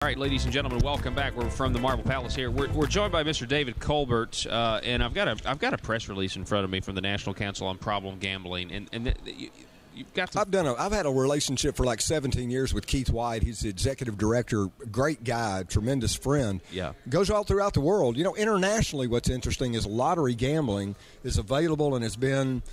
All right, ladies and gentlemen, welcome back. We're from the Marble Palace here. We're joined by Mr. David Colvert, and I've got a press release in front of me from the National Council on Problem Gambling, and you've got to. I've had a relationship for like 17 years with Keith White. He's the executive director, great guy, tremendous friend. Yeah, goes all throughout the world. You know, internationally, what's interesting is lottery gambling is available and has been,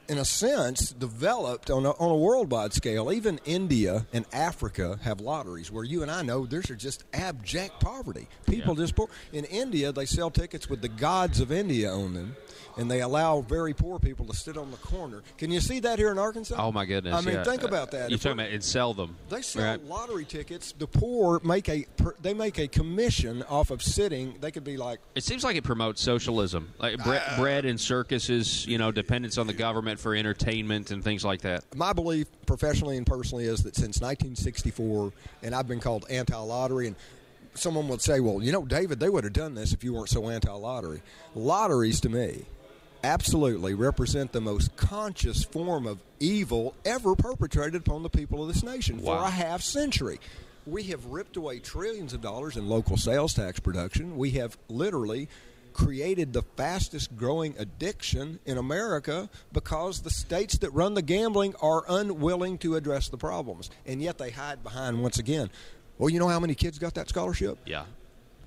in a sense, developed on a worldwide scale. Even India and Africa have lotteries where you and I know there's just abject poverty. People just poor. In India, they sell tickets with the gods of India on them, and they allow very poor people to sit on the corner. Can you see that here in Arkansas? Oh, my goodness. I mean, think about that. You're talking about and sell them. They sell lottery tickets. The poor make a commission off of sitting. They could be like... It seems like it promotes socialism. Like bread and circuses, dependence on the government for entertainment and things like that. My belief, professionally and personally, is that since 1964, and I've been called anti-lottery, and someone would say, well, David, they would have done this if you weren't so anti-lottery. Lotteries, to me, absolutely represent the most conscious form of evil ever perpetrated upon the people of this nation for a half century. We have ripped away trillions of dollars in local sales tax production. We have literally created the fastest growing addiction in America because the states that run the gambling are unwilling to address the problems. And yet they hide behind, once again, well, you know how many kids got that scholarship? Yeah.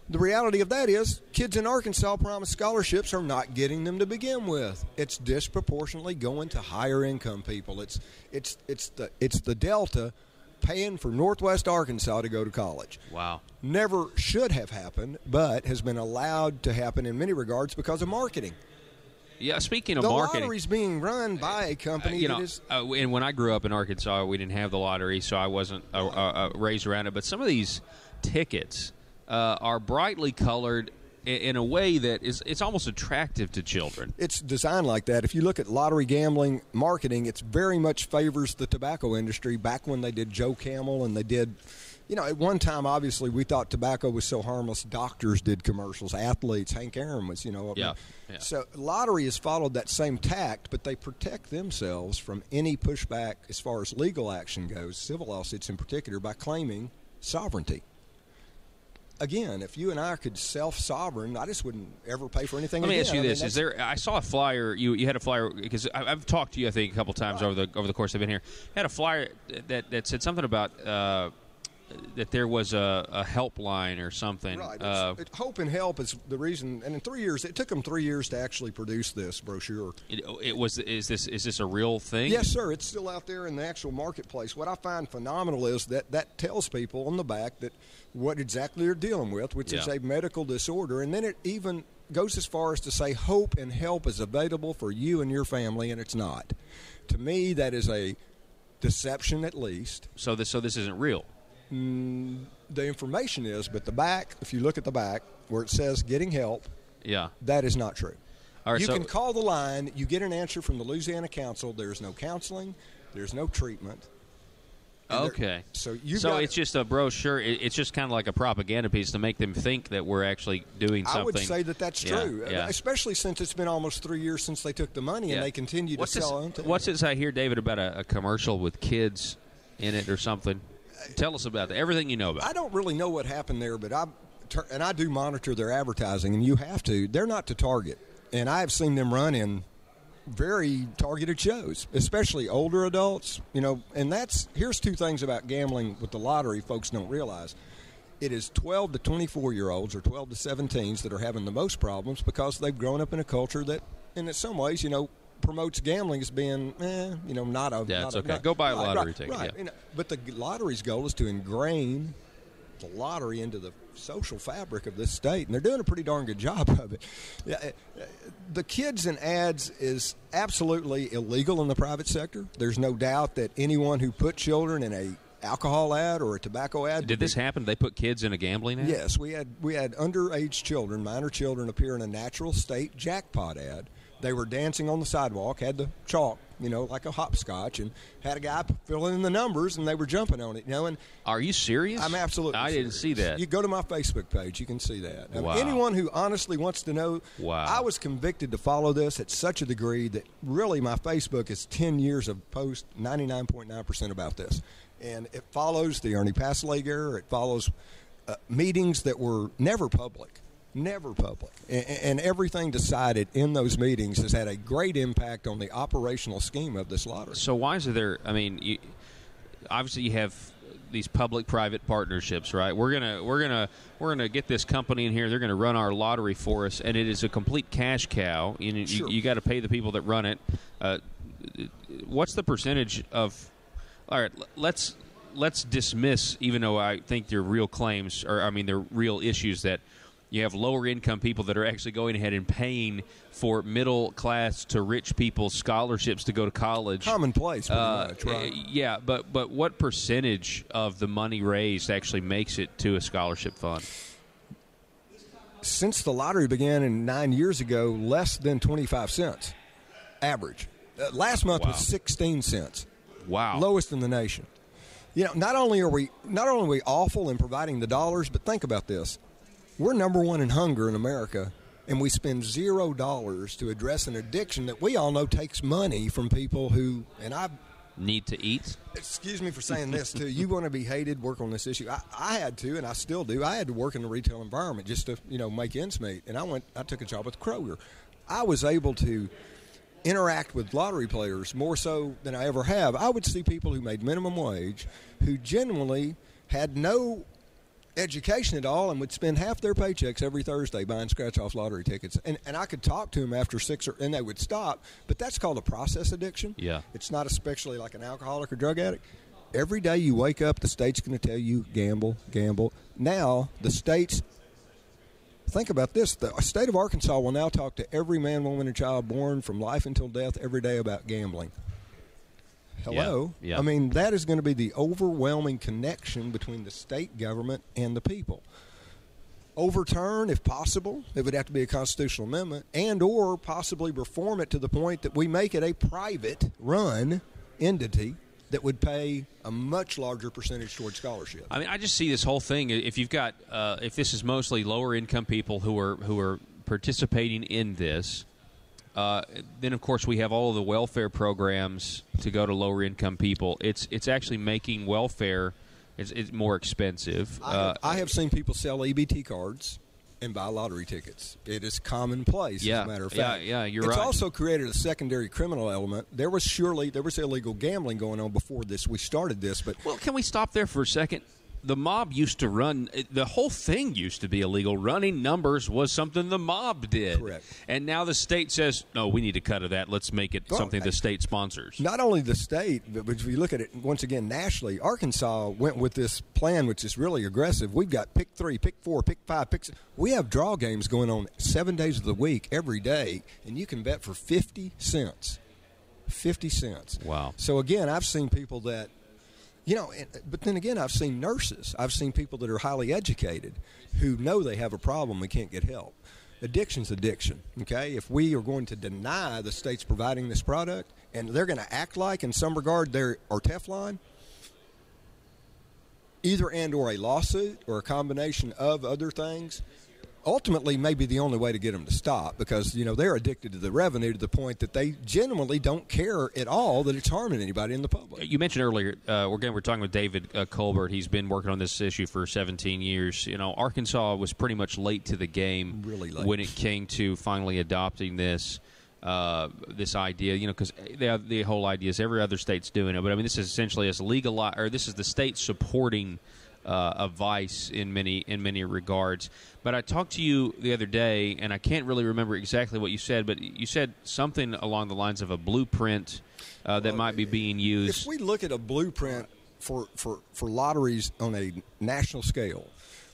The reality of that is kids in Arkansas promised scholarships are not getting them to begin with. It's disproportionately going to higher income people. It's the Delta paying for Northwest Arkansas to go to college. Wow. Never should have happened, but has been allowed to happen in many regards because of marketing. Yeah, speaking of the marketing, the lottery's being run by a company that is... and when I grew up in Arkansas, we didn't have the lottery, so I wasn't raised around it. But some of these tickets are brightly colored in a way that it's almost attractive to children. It's designed like that. If you look at lottery gambling marketing, it very much favors the tobacco industry. Back when they did Joe Camel and they did... at one time, obviously, we thought tobacco was so harmless. Doctors did commercials. Athletes. Hank Aaron was, Yeah. So lottery has followed that same tact, but they protect themselves from any pushback as far as legal action goes, civil lawsuits in particular, by claiming sovereignty. Again, if you and I could self-sovereign, I just wouldn't ever pay for anything again. Let me ask you this. I saw a flyer. You had a flyer, because I've talked to you, I think, a couple times over the course I've been here. Had a flyer that said something about... that there was a helpline or something. Right. Hope and Help is the reason. And in 3 years, it took them 3 years to actually produce this brochure. Is this a real thing? Yes, sir. It's still out there in the actual marketplace. What I find phenomenal is that tells people on the back that what exactly they're dealing with, which is a medical disorder. And then it even goes as far as to say Hope and Help is available for you and your family, and it's not. To me, that is a deception at least. So this isn't real. The information is, but the back, if you look at the back where it says getting help, that is not true. All right, you can call the line, you get an answer from the Louisiana Council. There's no counseling, there's no treatment. Okay. So it's just a brochure. It's just kind of like a propaganda piece to make them think that we're actually doing something. I would say that's true, especially since it's been almost 3 years since they took the money and they continue to sell it. What's this I hear, David, about a commercial with kids in it or something? Tell us about that. Everything you know about it. I don't really know what happened there, but I do monitor their advertising, and you have to. They're not to target, and I've seen them run in very targeted shows, especially older adults. And here's two things about gambling with the lottery folks don't realize. It is 12 to 24-year-olds or 12 to 17s that are having the most problems because they've grown up in a culture that, in some ways, promotes gambling as being, not a... Yeah, it's okay. Go buy a lottery ticket. Right. Yeah. But the lottery's goal is to ingrain the lottery into the social fabric of this state, and they're doing a pretty darn good job of it. The kids in ads is absolutely illegal in the private sector. There's no doubt that anyone who put children in a alcohol ad or a tobacco ad... Did this happen? They put kids in a gambling ad? Yes. We had underage children, minor children, appear in a natural state jackpot ad. They were dancing on the sidewalk, had the chalk, like a hopscotch, and had a guy filling in the numbers, and they were jumping on it, And are you serious? I'm absolutely I didn't see that. You go to my Facebook page, you can see that. Wow. Anyone who honestly wants to know, wow. I was convicted to follow this at such a degree that really my Facebook is 10 years of post 99.9% about this. And it follows the Ernie Passlake era. It follows meetings that were never public. Never public. And everything decided in those meetings has had a great impact on the operational scheme of this lottery. So why is there, I mean, obviously you have these public-private partnerships, right? We're gonna get this company in here. They're gonna run our lottery for us, and it is a complete cash cow. You got to pay the people that run it. What's the percentage of? All right, let's dismiss, even though I think they're real claims, or I mean they're real issues, that you have lower-income people that are actually going ahead and paying for middle-class to rich people's scholarships to go to college. Commonplace, pretty much, right? Yeah, but what percentage of the money raised actually makes it to a scholarship fund? Since the lottery began 9 years ago, less than 25 cents average. Last month was 16 cents. Wow. Lowest in the nation. Not only are we awful in providing the dollars, but think about this. We're number one in hunger in America, and we spend $0 to address an addiction that we all know takes money from people who, and I need to eat. Excuse me for saying this, too. You want to be hated, work on this issue. I had to, and I still do. I had to work in the retail environment just to, make ends meet. And I took a job with Kroger. I was able to interact with lottery players more so than I ever have. I would see people who made minimum wage, who genuinely had no education at all, and would spend half their paychecks every Thursday buying scratch-off lottery tickets. And I could talk to them after and they would stop. But that's called a process addiction. Yeah. It's not especially like an alcoholic or drug addict. Every day you wake up, the state's going to tell you, gamble, gamble. Now, the state's, think about this, the state of Arkansas will now talk to every man, woman, and child born from life until death every day about gambling. Hello? Yeah. I mean, that is going to be the overwhelming connection between the state government and the people. Overturn, if possible, it would have to be a constitutional amendment, and or possibly reform it to the point that we make it a private-run entity that would pay a much larger percentage towards scholarship. I mean, I just see this whole thing. If you've got, if this is mostly lower-income people who are participating in this, then of course we have all of the welfare programs to go to lower income people. It's actually making welfare it's more expensive. I have seen people sell EBT cards and buy lottery tickets. It is commonplace, as a matter of fact. Yeah, you're right. It's also created a secondary criminal element. There was illegal gambling going on before we started this. But well, can we stop there for a second? The mob used to run, the whole thing used to be illegal. Running numbers was something the mob did. Correct. And now the state says, no, we need to cut of that. Let's make it something the state sponsors. Not only the state, but if you look at it once again nationally, Arkansas went with this plan, which is really aggressive. We've got pick 3, pick 4, pick 5, pick 6. We have draw games going on 7 days of the week, every day, and you can bet for 50 cents. 50 cents. Wow. So, again, I've seen people that, but then again, I've seen nurses. I've seen people that are highly educated who know they have a problem and can't get help. Addiction's addiction, okay? If we are going to deny the state's providing this product and they're going to act like, in some regard, they're Teflon, either and or a lawsuit or a combination of other things, ultimately may be the only way to get them to stop because, they're addicted to the revenue to the point that they genuinely don't care at all that it's harming anybody in the public. You mentioned earlier, we're talking with David Colvert. He's been working on this issue for 17 years. Arkansas was pretty much late to the game, really late, when it came to finally adopting this idea, because the whole idea is every other state's doing it. But, I mean, this is essentially this is the state supporting a vice in many regards. But I talked to you the other day, and I can't really remember exactly what you said, but you said something along the lines of a blueprint that might be being used. If we look at a blueprint for lotteries on a national scale,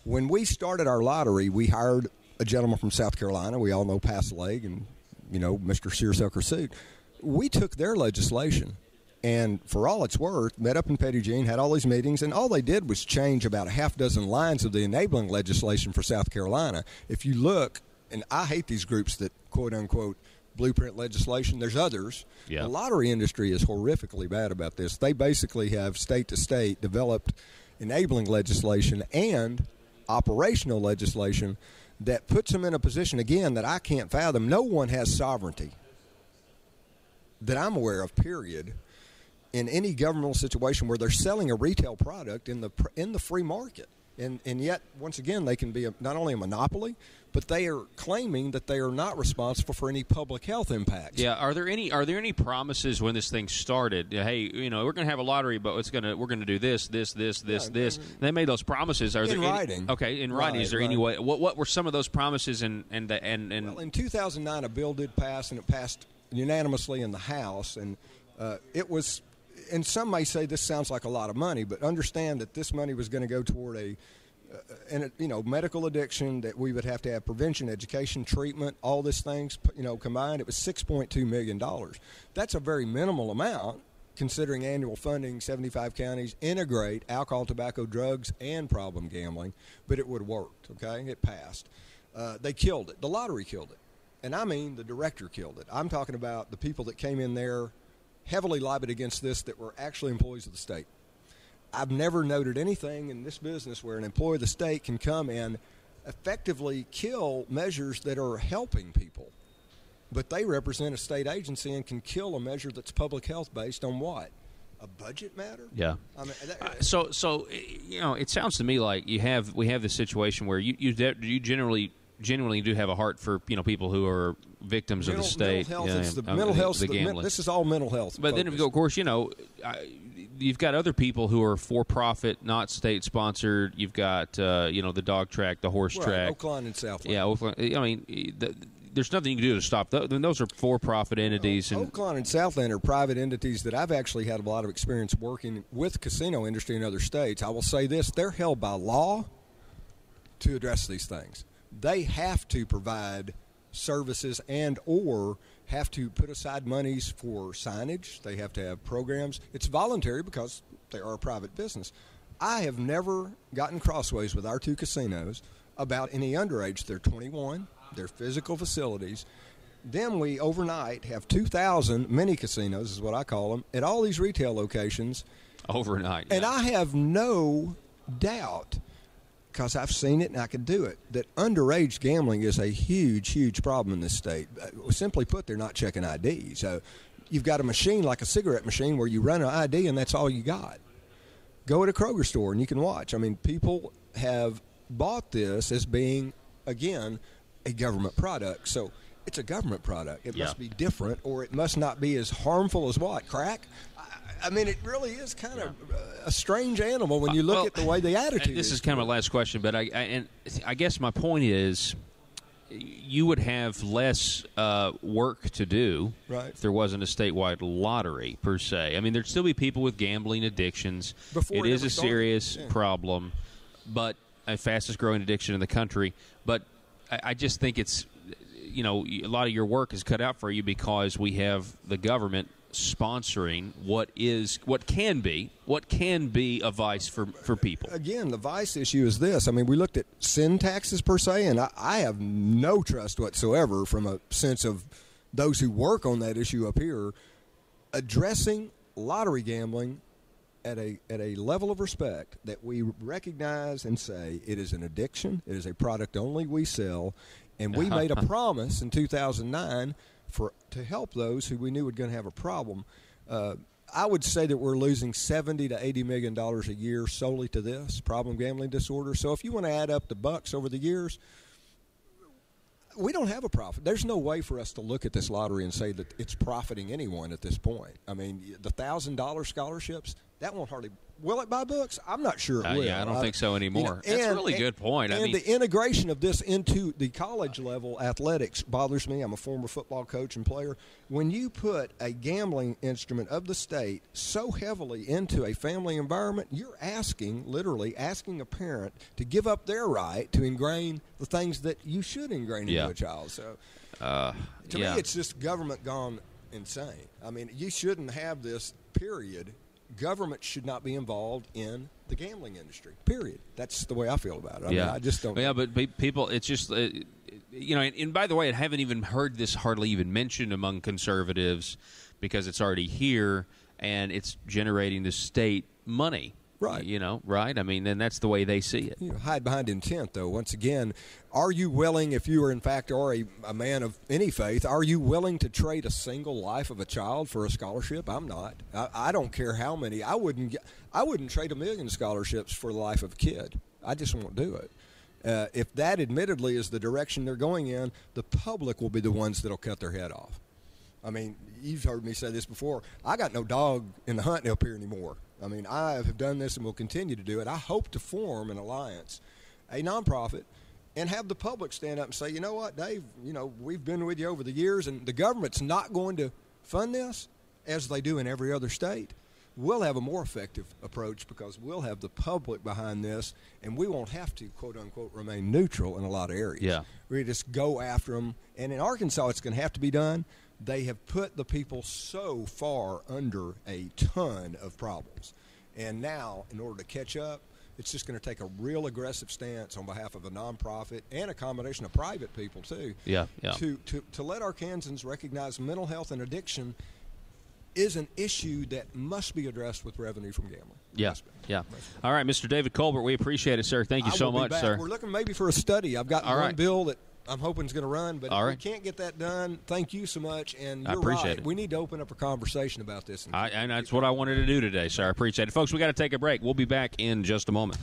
when we started our lottery, we hired a gentleman from South Carolina. We all know Passlake and, Mr. Searsucker Suit. We took their legislation and, for all it's worth, met up in Petit Jean, had all these meetings, and all they did was change about a half dozen lines of the enabling legislation for South Carolina. If you look, and I hate these groups that, quote-unquote, blueprint legislation. There's others. Yeah. The lottery industry is horrifically bad about this. They basically have state to state developed enabling legislation and operational legislation that puts them in a position, again, that I can't fathom. No one has sovereignty that I'm aware of, period, in any governmental situation where they're selling a retail product in the free market. And yet, once again, they can be not only a monopoly, but they are claiming that they are not responsible for any public health impacts. Yeah, are there any promises when this thing started? Hey, we're going to have a lottery, but we're going to do this. They made those promises. Are in there writing? Okay, in writing. Is there any way? What were some of those promises? And well, in 2009, a bill did pass, and it passed unanimously in the House, and it was. And some may say this sounds like a lot of money, but understand that this money was going to go toward medical addiction, that we would have to have prevention, education, treatment, all these things, combined. It was $6.2 million. That's a very minimal amount, considering annual funding, 75 counties, integrate alcohol, tobacco, drugs, and problem gambling, but it would have worked, okay? It passed. They killed it. The lottery killed it. And I mean the director killed it. I'm talking about the people that came in there heavily lobbied against this that were actually employees of the state. I've never noted anything in this business where an employee of the state can come and effectively kill measures that are helping people. But they represent a state agency and can kill a measure that's public health based on what? A budget matter? Yeah. I mean, so it sounds to me like we have this situation where you genuinely do have a heart for people who are victims of the state. Mental health, mental health. The gambling. This is all mental health. But focused. then, of course, you've got other people who are for profit, not state sponsored. You've got the dog track, the horse track, Oakland and Southland. Yeah, Oakland. I mean, there's nothing you can do to stop those. Those are for-profit entities. Oakland and Southland are private entities that I've actually had a lot of experience working with casino industry in other states. I will say this: they're held by law to address these things. They have to provide services and or have to put aside monies for signage. They have to have programs. It's voluntary because they are a private business. I have never gotten crossways with our two casinos about any underage. They're 21. They're physical facilities. Then we overnight have 2,000 mini casinos, is what I call them, at all these retail locations. Overnight. And I have no doubt, because I've seen it and I can do it, that underage gambling is a huge, huge problem in this state. Simply put, they're not checking ID. So you've got a machine like a cigarette machine where you run an ID and that's all you got. Go at a Kroger store and you can watch. I mean, people have bought this as being, again, a government product. So it's a government product. It must be different, or it must not be as harmful as what? Crack? I mean, it really is kind of a strange animal when you look at the way the attitude is. This is kind of my last question, but I guess my point is you would have less work to do if there wasn't a statewide lottery, per se. I mean, there'd still be people with gambling addictions. It is a serious problem, but a fastest-growing addiction in the country. But I just think it's, a lot of your work is cut out for you because we have the government sponsoring what can be a vice for people. Again, the vice issue is this. I mean, we looked at sin taxes per se, and I have no trust whatsoever from a sense of those who work on that issue up here addressing lottery gambling at a level of respect that we recognize and say it is an addiction, it is a product only we sell, and we made a promise in 2009 to help those who we knew were going to have a problem. I would say that we're losing $70 to $80 million a year solely to this problem gambling disorder. So if you want to add up the bucks over the years, we don't have a profit. There's no way for us to look at this lottery and say that it's profiting anyone at this point. I mean, the $1,000 scholarships, that won't hardly – will it buy books? I'm not sure it will. Yeah, I don't think so anymore. That's a really good point. And the integration of this into the college-level athletics bothers me. I'm a former football coach and player. When you put a gambling instrument of the state so heavily into a family environment, you're literally asking a parent to give up their right to ingrain the things that you should ingrain into a child. So to me, it's just government gone insane. I mean, you shouldn't have this, period. Government should not be involved in the gambling industry, period. That's the way I feel about it. I mean, I just don't. Yeah, but people, it's just, and by the way, I haven't even heard this hardly even mentioned among conservatives because it's already here and it's generating the state money. Right. Right? I mean, and that's the way they see it. Hide behind intent, though. Once again, are you willing, if you are in fact are a man of any faith, are you willing to trade a single life of a child for a scholarship? I'm not. I don't care how many. I wouldn't trade 1 million scholarships for the life of a kid. I just won't do it. If that admittedly is the direction they're going in, the public will be the ones that'll cut their head off. I mean, you've heard me say this before. I got no dog in the hunt up here anymore. I mean, I have done this and will continue to do it. I hope to form an alliance, a nonprofit, and have the public stand up and say, you know what, Dave, we've been with you over the years, and the government's not going to fund this as they do in every other state. We'll have a more effective approach because we'll have the public behind this, and we won't have to, quote unquote, remain neutral in a lot of areas. Yeah. We just go after them. And in Arkansas, it's going to have to be done. They have put the people so far under a ton of problems. And now, in order to catch up, it's just going to take a real aggressive stance on behalf of a nonprofit and a combination of private people, too. Yeah. To let Arkansans recognize mental health and addiction is an issue that must be addressed with revenue from gambling. Yeah. All right, Mr. David Colbert, we appreciate it, sir. Thank you so much, sir. We're looking maybe for a study. I've got one bill that I'm hoping is going to run, but if we can't get that done, thank you so much. And you're right. We need to open up a conversation about this. And that's what I wanted to do today, sir. I appreciate it. Folks, we got to take a break. We'll be back in just a moment.